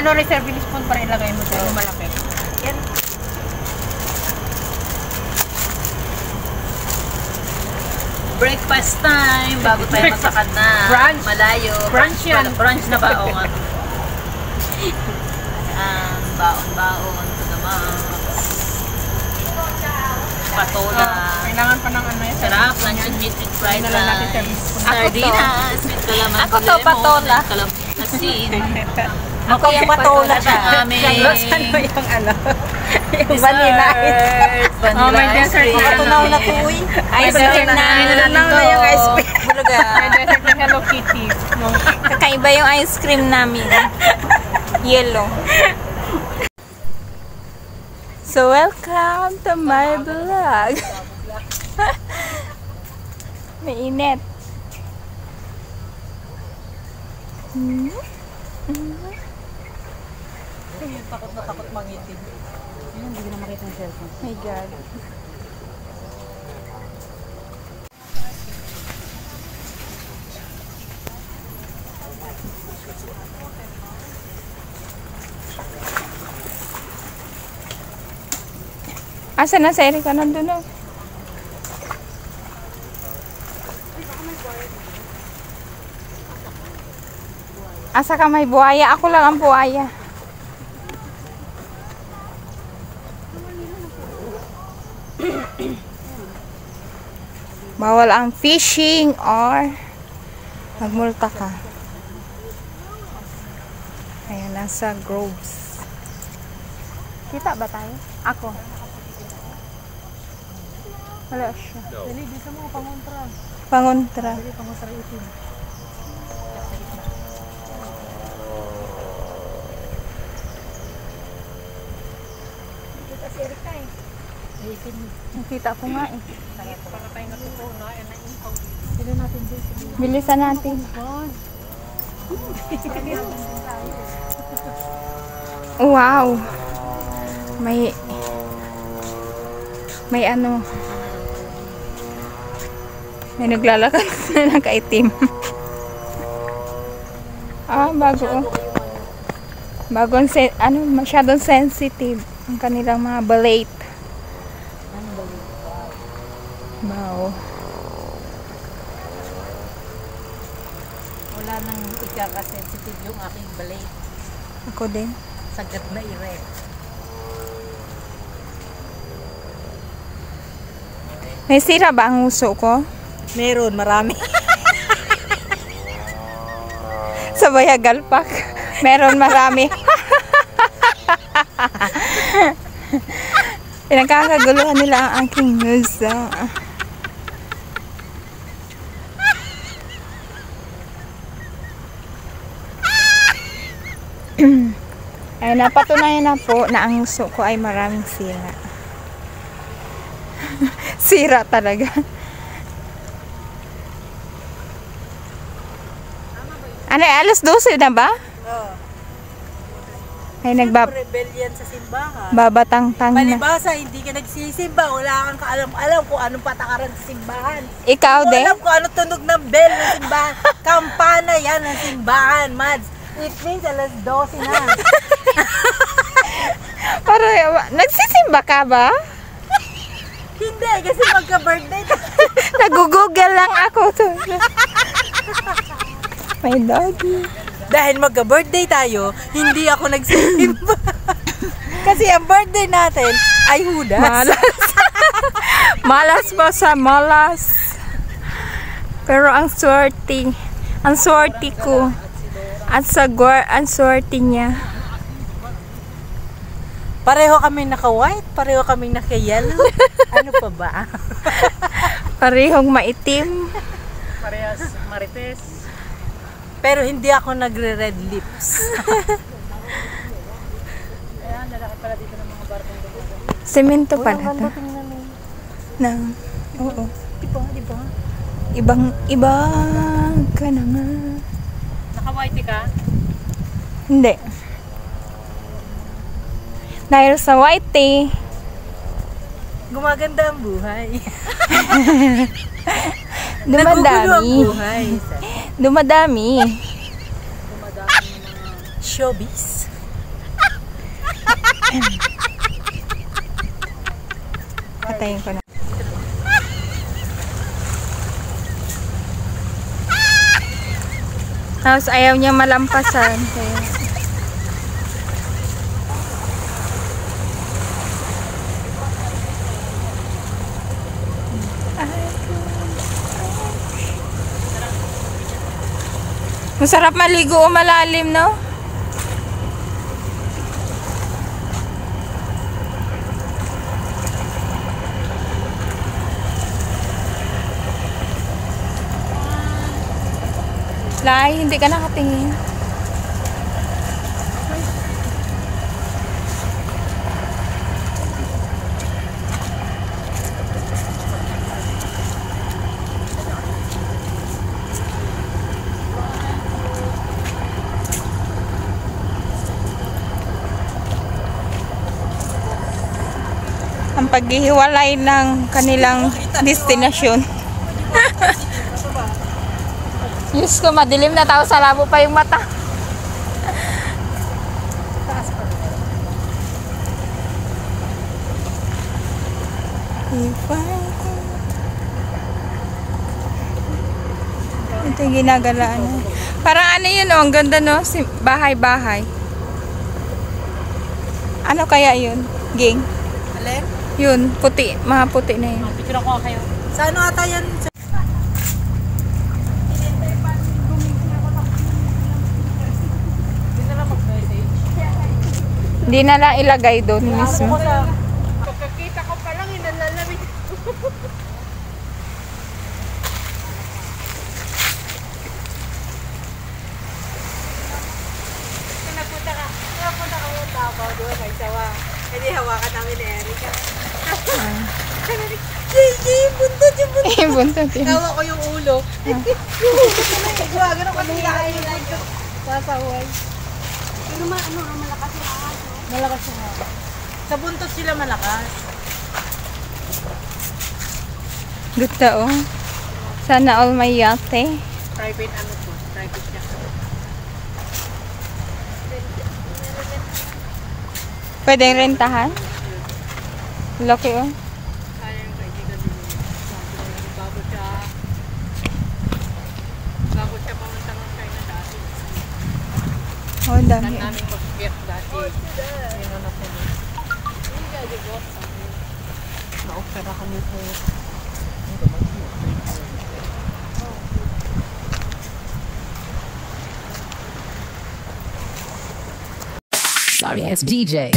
ano, reserving spoon para ilagay mo dyan, malaki. Yan. Breakfast time, bago tayo masakad na. Brunch. Malayo. Brunch yan. Brunch na ba? Oo nga. Baon-baon to the max. Patola. Kailangan pa ng ano yun. Sarap, lunch and meat with fried Hindi na lang natin rice. service spoon. Sardinas, with calamansi. Ako to, patola. Asin. Ako yung patola siya. Amin. Saan mo yung ano? Yung vanilla ice. Oh, may dessert na. Patunaw na po eh. Ice cream na. Patunaw na yung ice cream. Bulaga. May dessert na Hello Kitty. Kakaiba yung ice cream namin. Yellow. So, welcome to my vlog. May init. Takot na takot mangitin. Hindi ko na makita yung cellphone. My God. Asa na si Erika? Nandun na. Asa ka may buhaya? Ako lang ang buhaya. Bawal ang fishing or magmulta ka. Ayan, nasa groves. Kita ba tayo? Ako. Wala siya. Dali, di sa mga pangontra. Pangontra. Dali, pangontra itin. Kita si Erika eh. Nakita ko nga eh. Para tayo natutuwa na, yan ang impaw. Sino natin din? Bilisan natin. Wow. May ano. May naglalakad na nakaitim. Bago. Bagong masyadong sensitive ang kanilang mga balate. Wow. Wala nang ikaka-sensitive yung aking balay. Ako din. Sagad na ire. May sira ba ang uso ko? Meron, marami. Sa Bayagalpak. Meron marami. Pinagkakaguluhan nila ang aking uso. Ay, napatunayan na po na ang uso ko ay maraming sira. Sira talaga. Ano, alas 12 na ba? Oo. Ay, Rebellion sa simbahan. babatang-tang na. Palibasa, hindi ka nagsisimba. Wala kang kaalam-alam kung anong patakaran sa simbahan. Ikaw Hindi mo din? alam kung ano tunog ng bell ng simbahan. Kampana yan ng simbahan, Mads. It means alas 12 na. Nagsisimba ka ba? Hindi, kasi magka-birthday. Nag-google lang ako. My doggy. Dahil magka-birthday tayo, hindi ako nagsisimba. Kasi ang birthday natin ay Judas. Malas. Malas po sa malas. Pero ang swerte ko. At ang swerte niya. Pareho kami naka-white, pareho kami naka-yellow. Ano pa ba? Parehong maitim. Parehas marites. Pero hindi ako nagre-red lips. Ayan, lalaki pala dito ng mga barkong dugo. Semento pala to. Na, oo. Diba? Ibang ka na nga. Naka-whitey ka? Hindi. Dahil sa whitey, Gumaganda ang buhay. dumadami. Nagugulo ang buhay. Dumadami. Showbiz. Patayin ko na. Tapos ayaw niya malampasan. Kaya... Masarap maligo o malalim, no? Lai, hindi ka nakatingin. Ang paghihiwalay ng kanilang destinasyon. Diyos ko, madilim na tao sa labo pa yung mata. Ito yung ginagalaan. Parang ano yun, oh, ang ganda, no? Bahay-bahay. Ano kaya yun? Ging? Alin? Yun, puti. Mga puti na yun. Picture ko kayo. Sa ano ata yan? Hindi na lang ilagay doon mismo. Pagkakita ko pa lang, inalalamig. Napunta ka yung Davao doon, kay Sawa. Hindi hawakan namin ni Erika. Gigi, buntot yung buntot. Eh, buntot yun. Tawa ko yung ulo. Yung ulo ko na eh. Gawa, ganun kasi kain yung buntot. Sasaway. Pero malakas yung ahas, no? Malakas yung hawak. Sa buntot sila malakas. Ganda, oh. Sana all may yate. Private ano po, private siya. Pwedeng rentahan? Laki, oh. Kaya yung kaibigan din yun. Bago siya pumunta ng China dati. Oh, dami. Namin mag-get dati. Yung anak ko niya. Hindi ka, di ba? Na-opera kami po. Sorry, it's DJ.